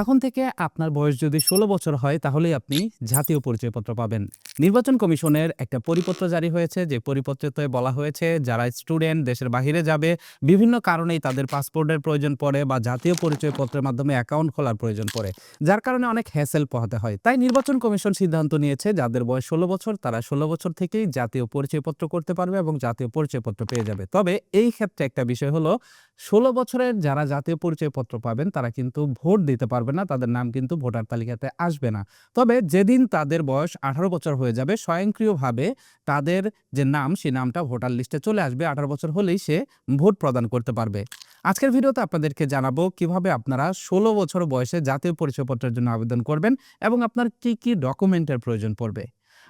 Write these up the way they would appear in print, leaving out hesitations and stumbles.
এখন থেকে আপনার বয়স যদি ১৬ বছর হয় তাহলেই আপনি জাতীয় পরিচয়পত্র পাবেন। নির্বাচন কমিশনের একটা পরিপত্র জারি হয়েছে, যে পরিপত্রতে বলা হয়েছে যারা স্টুডেন্ট দেশের বাহিরে যাবে, বিভিন্ন কারণেই তাদের পাসপোর্টের প্রয়োজন পড়ে বা জাতীয় পরিচয়পত্রের মাধ্যমে অ্যাকাউন্ট খোলার প্রয়োজন পড়ে। যার কারণে অনেক হ্যাসেল পোহাতে হয়। তাই নির্বাচন কমিশন সিদ্ধান্ত নিয়েছে যাদের বয়স ১৬ বছর তারা ১৬ বছর থেকেই জাতীয় পরিচয়পত্র করতে পারবে এবং জাতীয় পরিচয়পত্র পেয়ে যাবে। তবে এই ক্ষেত্রে একটা বিষয় হলো ১৬ বছরের যারা জাতীয় পরিচয়পত্র পাবেন তারা কিন্তু ভোট দিতে পারবে না। তাদের নাম কিন্তু ভোটার তালিকাতে আসবে না। তবে যেদিন তাদের বয়স ১৮ বছর হয়ে যাবে স্বয়ংক্রিয়ভাবে তাদের যে নাম সেই নামটা ভোটার লিস্টে চলে আসবে। ১৮ বছর হলেই সে ভোট প্রদান করতে পারবে। আজকের ভিডিওতে আপনাদেরকে জানাবো কিভাবে আপনারা ১৬ বছর বয়সে জাতীয় পরিচয়পত্রের জন্য আবেদন করবেন এবং আপনার কি ডকুমেন্টের প্রয়োজন পড়বে।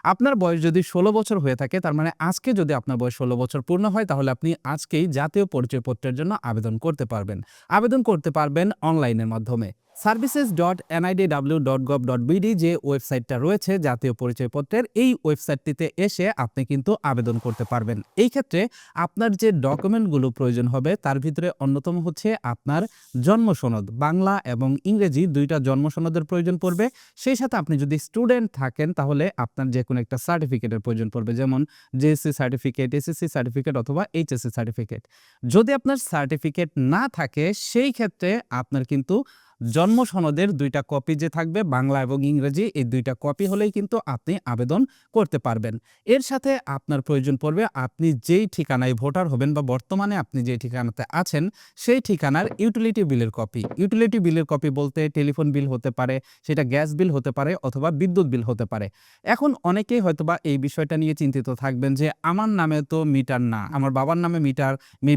আপনার বয়স যদি ১৬ বছর হয়ে থাকে, তার মানে আজকে যদি আপনার বয়স ১৬ বছর পূর্ণ হয় তাহলে আপনি আজকেই জাতীয় পরিচয়পত্রের জন্য আবেদন করতে পারবেন। আবেদন করতে পারবেন অনলাইনের মাধ্যমে। services.nidw.gov.bd যে ওয়েবসাইটটা রয়েছে জাতীয় পরিচয়পত্রের, এই ওয়েবসাইটটিতে এসে আপনি কিন্তু আবেদন করতে পারবেন। এই ক্ষেত্রে আপনার যে ডকুমেন্টগুলো প্রয়োজন হবে তার ভিতরে অন্যতম হচ্ছে আপনার জন্ম সনদ। বাংলা এবং ইংরেজি দুইটা জন্ম সনদের প্রয়োজন পড়বে। সেই সাথে আপনি যদি স্টুডেন্ট থাকেন তাহলে আপনার যে কোনো একটা সার্টিফিকেটের প্রয়োজন পড়বে, যেমন জেএসসি সার্টিফিকেট, এসএসসি সার্টিফিকেট অথবা এইচএসসি সার্টিফিকেট। যদি আপনার সার্টিফিকেট না থাকে সেই ক্ষেত্রে আপনার কিন্তু জন্ম সনদের ২টা কপি যে থাকবে বাংলা এবং ইংরেজি, এই ২টা কপি হলেই কিন্তু আপনি আবেদন করতে পারবেন। এর সাথে আপনার প্রয়োজন পড়বে আপনি যেই ঠিকানায় ভোটার হবেন বা বর্তমানে আপনি যে ঠিকানাতে আছেন সেই ঠিকানার ইউটিলিটি বিলের কপি। ইউটিলিটি বিলের কপি বলতে টেলিফোন বিল হতে পারে, সেটা গ্যাস বিল হতে পারে অথবা বিদ্যুৎ বিল হতে পারে। এখন অনেকেই হয়তোবা এই বিষয়টা নিয়ে চিন্তিত থাকবেন যে আমার নামে তো মিটার না, আমার বাবার নামে মিটার,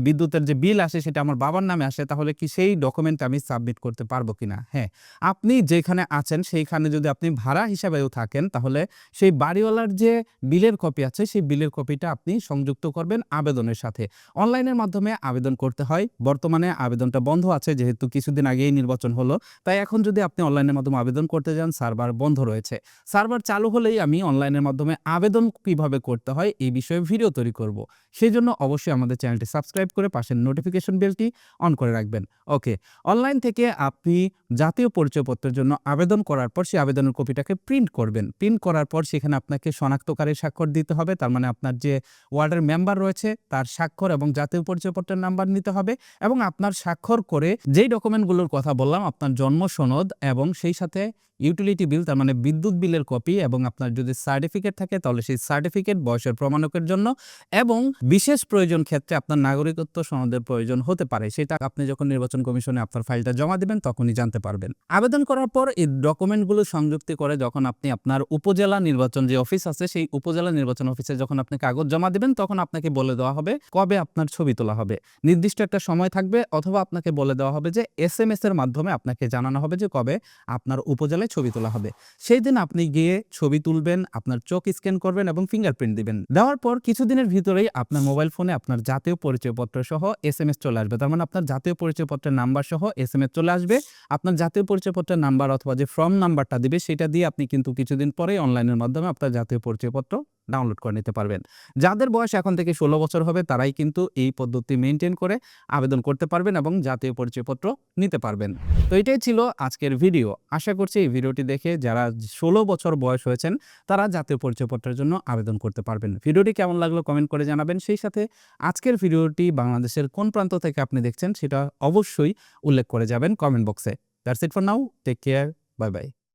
বিদ্যুতের যে বিল আসে সেটা আমার বাবার নামে আসে, তাহলে কি সেই ডকুমেন্ট আমি সাবমিট করতে পারবো কিনা? হ্যাঁ, আপনি যেখানে আছেন সেইখানে যদি আপনি ভাড়া হিসাবেও থাকেন তাহলে সেই বাড়িওয়ালার যে বিলের কপি আছে সেই বিলের কপিটা আপনি সংযুক্ত করবেন আবেদনের সাথে। অনলাইনের মাধ্যমে আবেদন করতে হয়। বর্তমানে আবেদনটা বন্ধ আছে যেহেতু কিছুদিন আগেই নির্বাচন হলো। তাই এখন যদি আপনি অনলাইনের মাধ্যমে আবেদন করতে যান সার্ভার বন্ধ রয়েছে। সার্ভার চালু হলেই আমি অনলাইনের মাধ্যমে আবেদন কিভাবে করতে হয় এই বিষয়ে ভিডিও তৈরি করব। সেজন্য অবশ্যই আমাদের চ্যানেলটি সাবস্ক্রাইব করে পাশের নোটিফিকেশন বেলটি অন করে রাখবেন। ওকে, অনলাইন থেকে আপনি জাতীয় পরিচয়পত্রের জন্য আবেদন করার পর সেই আবেদনের কপিটাকে প্রিন্ট করবেন। প্রিন্ট করার পর সেখানে আপনাকে শনাক্তকারীর স্বাক্ষর দিতে হবে। তার মানে আপনার যে ওয়ার্ডের মেম্বার রয়েছে তার স্বাক্ষর এবং জাতীয় পরিচয়পত্রের নাম্বার নিতে হবে এবং আপনার স্বাক্ষর করে যেই ডকুমেন্টগুলোর কথা বললাম, আপনার জন্ম সনদ এবং সেই সাথে ইউটিলিটি বিল তার মানে বিদ্যুৎ বিলের কপি এবং আপনার যদি সার্টিফিকেট থাকে তাহলে সেই সার্টিফিকেট বয়সের প্রমাণকের জন্য এবং বিশেষ প্রয়োজন ক্ষেত্রে আপনার নাগরিকত্ব সনদের প্রয়োজন হতে পারে। সেটা আপনি যখন নির্বাচন কমিশনে আপনার ফাইলটা জমা দিবেন তখনই জানতে পারবেন। আবেদন করার পর এই ডকুমেন্টগুলো সংযুক্তি করে যখন আপনি আপনার উপজেলা নির্বাচন যে অফিস আছে সেই উপজেলা নির্বাচন অফিসে যখন আপনি কাগজ জমা দিবেন তখন আপনাকে বলে দেওয়া হবে কবে আপনার ছবি তোলা হবে। নির্দিষ্ট একটা সময় থাকবে অথবা আপনাকে বলে দেওয়া হবে যে এসএমএস এর মাধ্যমে আপনাকে জানানো হবে যে কবে আপনার উপজেলায় ছবি তোলা হবে। সেই দিন আপনি গিয়ে ছবি তুলবেন, আপনার চোখ স্ক্যান করবেন এবং ফিঙ্গারপ্রিন্ট দিবেন। দেওয়ার পর কিছুদিনের ভিতরেই আপনার মোবাইল ফোনে আপনার জাতীয় পরিচয়পত্র সহ এসএমএস চলে আসবে। তার মানে আপনার জাতীয় পরিচয়পত্রের নাম্বার সহ এসএমএস চলে আসবে। আপনার জাতীয় পরিচয়পত্রের নাম্বার অথবা যে ফর্ম নাম্বারটা দিবে সেটা দিয়ে আপনি কিন্তু কিছুদিন পরেই অনলাইনের মাধ্যমে আপনার জাতীয় পরিচয়পত্র ডাউনলোড করে নিতে পারবেন। যাদের বয়স এখন থেকে ১৬ বছর হবে তারাই কিন্তু এই পদ্ধতি মেইনটেইন করে আবেদন করতে পারবেন এবং জাতীয় পরিচয়পত্র নিতে পারবেন। তো এটাই ছিল আজকের ভিডিও। আশা করছি এই ভিডিওটি দেখে যারা ১৬ বছর বয়স হয়েছেন তারা জাতীয় পরিচয়পত্রের জন্য আবেদন করতে পারবেন। ভিডিওটি কেমন লাগলো কমেন্ট করে জানাবেন। সেই সাথে আজকের ভিডিওটি বাংলাদেশের কোন প্রান্ত থেকে আপনি দেখছেন সেটা অবশ্যই উল্লেখ করে যাবেন কমেন্ট বক্সে। That's it for now. Take care. Bye by.